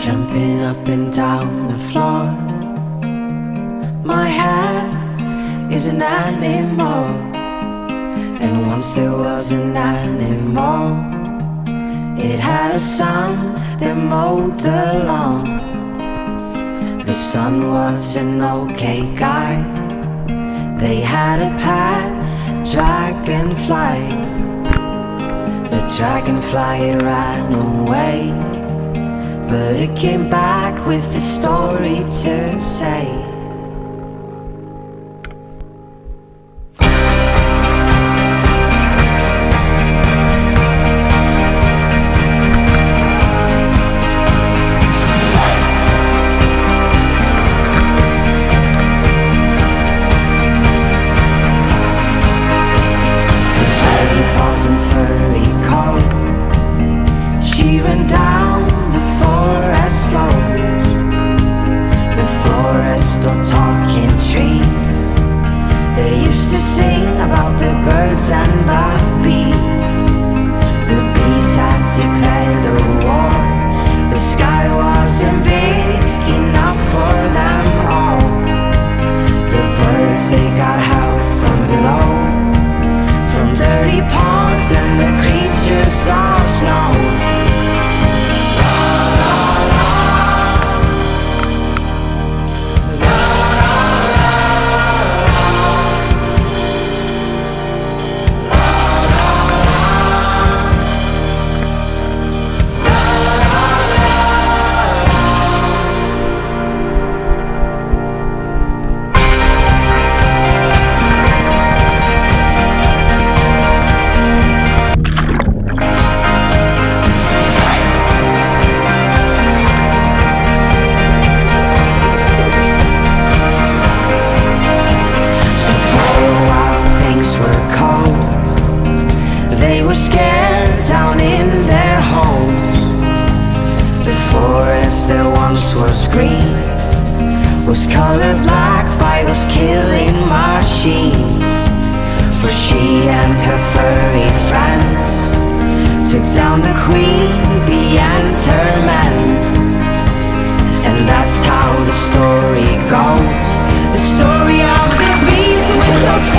jumping up and down the floor. My hair is an animal, and once there was an animal. It had a son that mowed the lawn. The son was an okay guy. They had a pet dragonfly. The dragonfly ran away, but it came back with a story to say. And furry coat, she ran down the forest slopes, the forest of talking trees. They used to sing about the birds and the bees. The bees had declared a war. The sky wasn't big enough for them all. The birds, they got help from below, from dirty ponds and the creatures of snow. They were scared down in their homes. The forest that once was green was colored black by those killing machines. But she and her furry friends took down the queen bee and her men. And that's how the story goes, the story of the bees with those